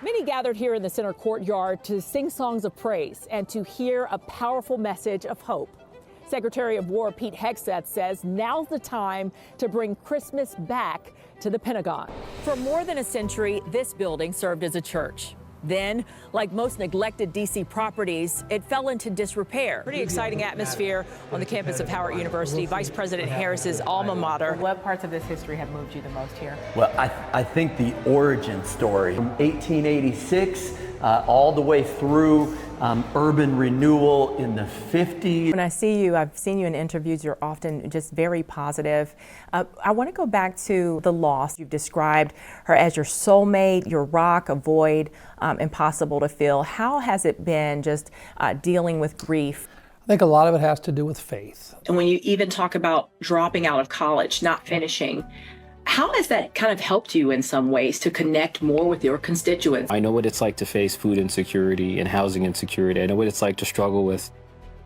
Many gathered here in the center courtyard to sing songs of praise and to hear a powerful message of hope. Secretary of War Pete Hegseth says now's the time to bring Christmas back to the Pentagon. For more than a century, this building served as a church. Then, like most neglected D.C. properties, it fell into disrepair. Pretty exciting atmosphere on the campus of Howard University, Vice President Harris's alma mater. What parts of this history have moved you the most here? Well, I think the origin story from 1886 all the way through urban renewal in the 50s. When I see you, I've seen you in interviews, you're often just very positive. I want to go back to the loss. You've described her as your soulmate, your rock, a void, impossible to fill. How has it been just dealing with grief? I think a lot of it has to do with faith. And when you even talk about dropping out of college, not finishing, how has that kind of helped you in some ways to connect more with your constituents? I know what it's like to face food insecurity and housing insecurity. I know what it's like to struggle with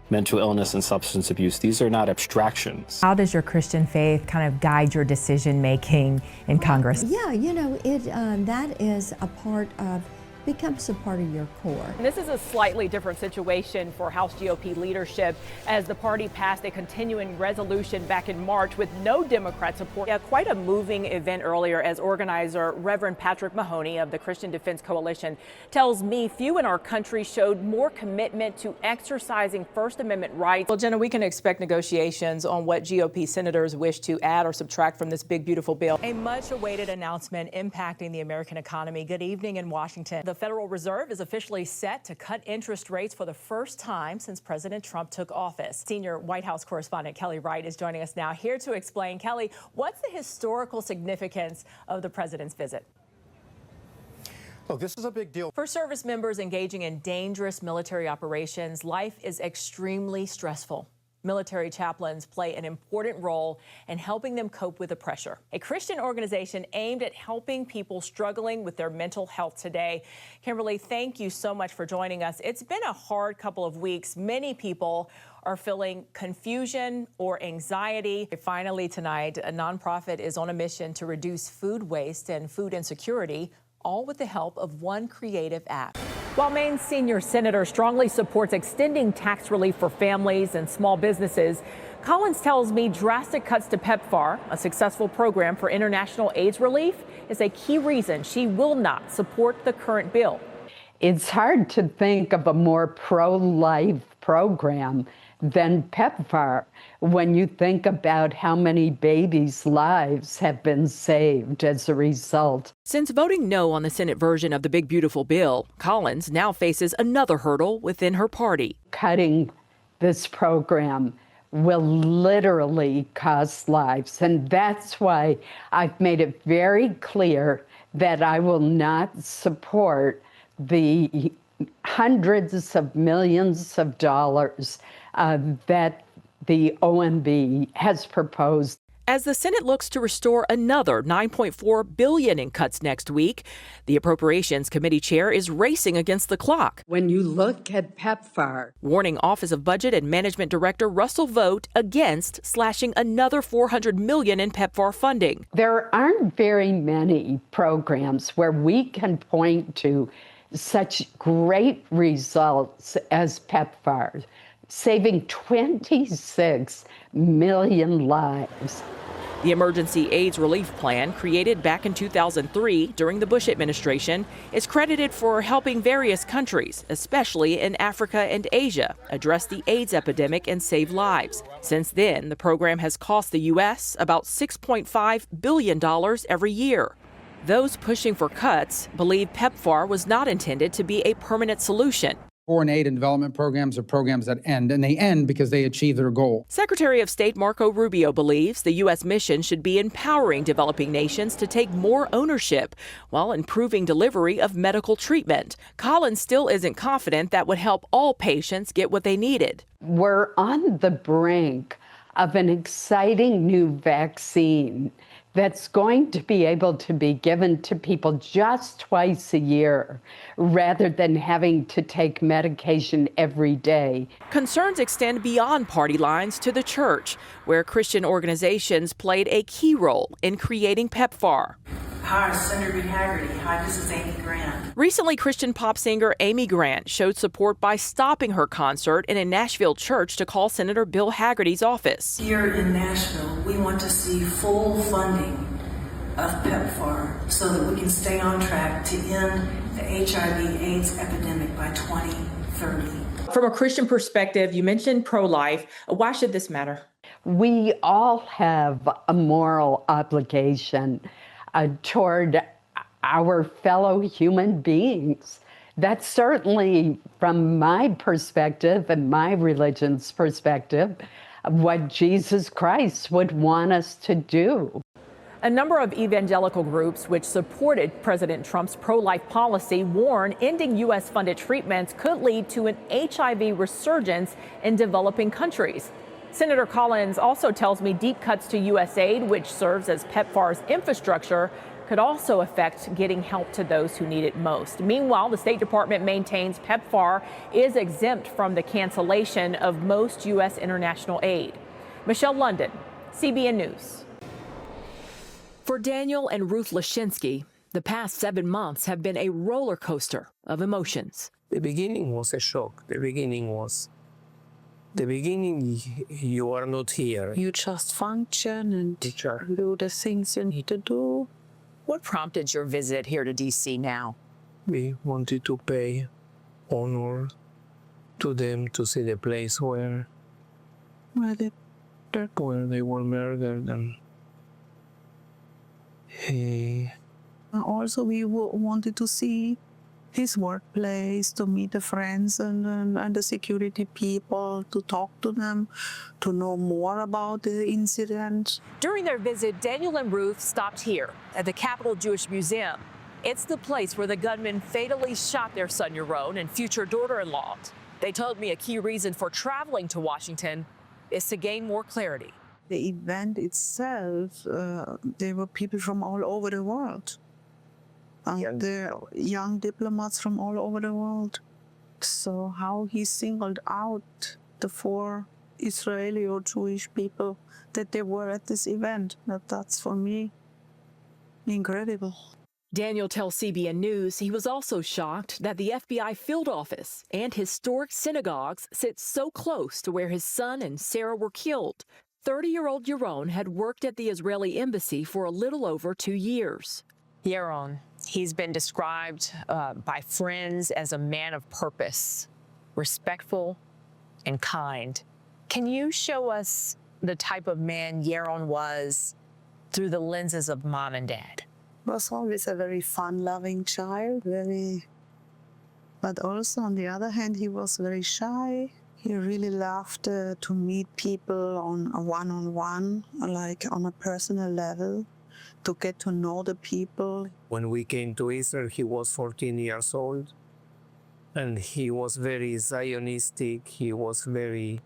mental illness and substance abuse. These are not abstractions. How does your Christian faith kind of guide your decision making in Congress? Yeah, you know, that is a part of, becomes a part of your core. And this is a slightly different situation for House GOP leadership as the party passed a continuing resolution back in March with no Democrat support. Yeah, quite a moving event earlier as organizer Reverend Patrick Mahoney of the Christian Defense Coalition tells me few in our country showed more commitment to exercising First Amendment rights. Well, Jenna, we can expect negotiations on what GOP senators wish to add or subtract from this big, beautiful bill. A much awaited announcement impacting the American economy. Good evening in Washington. The Federal Reserve is officially set to cut interest rates for the first time since President Trump took office. Senior White House correspondent Kelly Wright is joining us now here to explain. Kelly, what's the historical significance of the president's visit? Look, this is a big deal. For service members engaging in dangerous military operations, life is extremely stressful. Military chaplains play an important role in helping them cope with the pressure. A Christian organization aimed at helping people struggling with their mental health today. Kimberly, thank you so much for joining us. It's been a hard couple of weeks. Many people are feeling confusion or anxiety. Finally tonight, a nonprofit is on a mission to reduce food waste and food insecurity, all with the help of one creative app. While Maine's senior senator strongly supports extending tax relief for families and small businesses, Collins tells me drastic cuts to PEPFAR, a successful program for international AIDS relief, is a key reason she will not support the current bill. It's hard to think of a more pro-life program than PEPFAR when you think about how many babies' lives have been saved as a result. Since voting no on the Senate version of the big, beautiful bill, Collins now faces another hurdle within her party. Cutting this program will literally cost lives, and that's why I've made it very clear that I will not support the hundreds of millions of dollars that the OMB has proposed. As the Senate looks to restore another $9.4 billion in cuts next week, the Appropriations Committee chair is racing against the clock. When you look at PEPFAR, warning Office of Budget and Management Director Russell Vought against slashing another $400 million in PEPFAR funding. There aren't very many programs where we can point to such great results as PEPFAR, saving 26 million lives. The Emergency AIDS Relief Plan, created back in 2003 during the Bush administration, is credited for helping various countries, especially in Africa and Asia, address the AIDS epidemic and save lives. Since then, the program has cost the U.S. about $6.5 billion every year. Those pushing for cuts believe PEPFAR was not intended to be a permanent solution. Foreign aid and development programs are programs that end, and they end because they achieve their goal. Secretary of State Marco Rubio believes the U.S. mission should be empowering developing nations to take more ownership while improving delivery of medical treatment. Collins still isn't confident that would help all patients get what they needed. We're on the brink of an exciting new vaccine that's going to be able to be given to people just twice a year rather than having to take medication every day. Concerns extend beyond party lines to the church, where Christian organizations played a key role in creating PEPFAR. Hi, Senator Haggerty. Hi, this is Amy Grant. Recently, Christian pop singer Amy Grant showed support by stopping her concert in a Nashville church to call Senator Bill Haggerty's office. Here in Nashville, we want to see full funding of PEPFAR so that we can stay on track to end the HIV/AIDS epidemic by 2030. From a Christian perspective, you mentioned pro-life. Why should this matter? We all have a moral obligation toward our fellow human beings. That's certainly, from my perspective and my religion's perspective, what Jesus Christ would want us to do. A number of evangelical groups which supported President Trump's pro-life policy warn ending U.S.-funded treatments could lead to an HIV resurgence in developing countries. Senator Collins also tells me deep cuts to U.S. aid, which serves as PEPFAR's infrastructure, could also affect getting help to those who need it most. Meanwhile, the State Department maintains PEPFAR is exempt from the cancellation of most U.S. international aid. Michelle London, CBN News. For Daniel and Ruth Lashinsky, the past 7 months have been a roller coaster of emotions. The beginning was a shock. The beginning, you are not here. You just function and do the things you need to do. What prompted your visit here to D.C. now? We wanted to pay honor to them, to see the place where they were murdered. And also, we wanted to see his workplace, to meet the friends and the security people, to talk to them, to know more about the incident. During their visit, Daniel and Ruth stopped here at the Capitol Jewish Museum. It's the place where the gunman fatally shot their son Yaron and future daughter-in-law. They told me a key reason for traveling to Washington is to gain more clarity. The event itself, there were people from all over the world. There are young diplomats from all over the world. So how he singled out the 4 Israeli or Jewish people that they were at this event, that's for me incredible. Daniel tells CBN News he was also shocked that the FBI field office and historic synagogues sit so close to where his son and Sarah were killed. 30-year-old Yaron had worked at the Israeli embassy for a little over 2 years. Yaron, he's been described by friends as a man of purpose, respectful and kind. Can you show us the type of man Yaron was through the lenses of mom and dad? Was always a very fun-loving child, but also on the other hand, he was very shy. He really loved to meet people on a one-on-one, like on a personal level, to get to know the people. When we came to Israel, he was 14 years old, and he was very Zionistic. He was very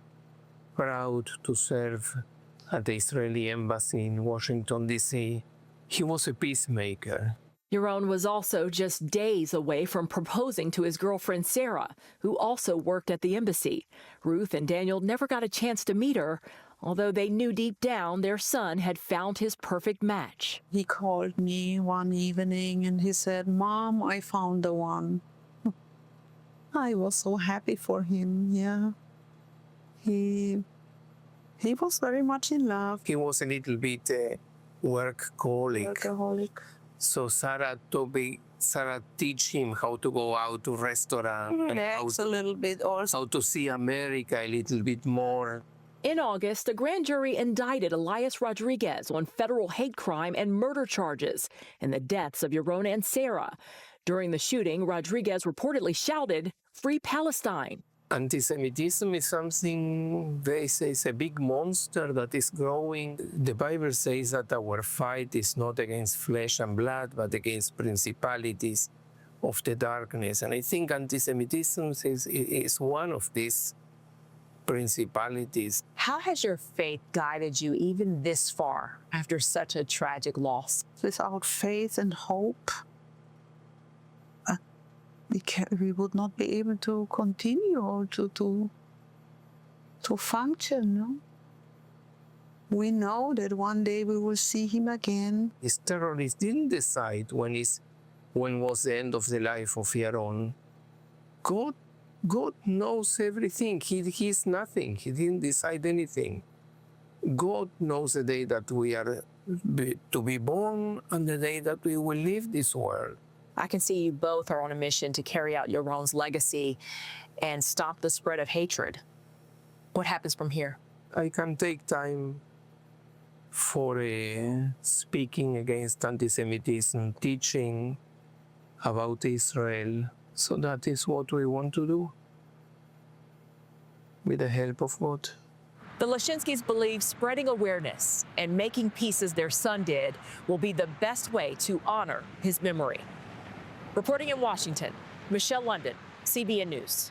proud to serve at the Israeli embassy in Washington, D.C. He was a peacemaker. Yaron was also just days away from proposing to his girlfriend Sarah, who also worked at the embassy. Ruth and Daniel never got a chance to meet her, although they knew deep down their son had found his perfect match. He called me one evening and he said, "Mom, I found the one." I was so happy for him, yeah. He was very much in love. He was a little bit workaholic. So Sarah teach him how to go out to restaurant, and a little bit also. How to see America a little bit more. In August, a grand jury indicted Elias Rodriguez on federal hate crime and murder charges in the deaths of Yaron and Sarah. During the shooting, Rodriguez reportedly shouted, "Free Palestine." Anti-Semitism is something, they say, is a big monster that is growing. The Bible says that our fight is not against flesh and blood, but against principalities of the darkness. And I think anti-Semitism is one of these principalities. How has your faith guided you even this far after such a tragic loss? Without faith and hope, we would not be able to continue or to function. No? We know that one day we will see him again. These terrorists didn't decide when was the end of the life of Yaron. God knows everything. He's nothing. He didn't decide anything. God knows the day that we are to be born and the day that we will leave this world. I can see you both are on a mission to carry out Yaron's legacy and stop the spread of hatred. What happens from here? I can take time for speaking against anti-Semitism, teaching about Israel. So that is what we want to do with the help of God. The Lashinskys believe spreading awareness and making peace as their son did will be the best way to honor his memory. Reporting in Washington, Michelle London, CBN News.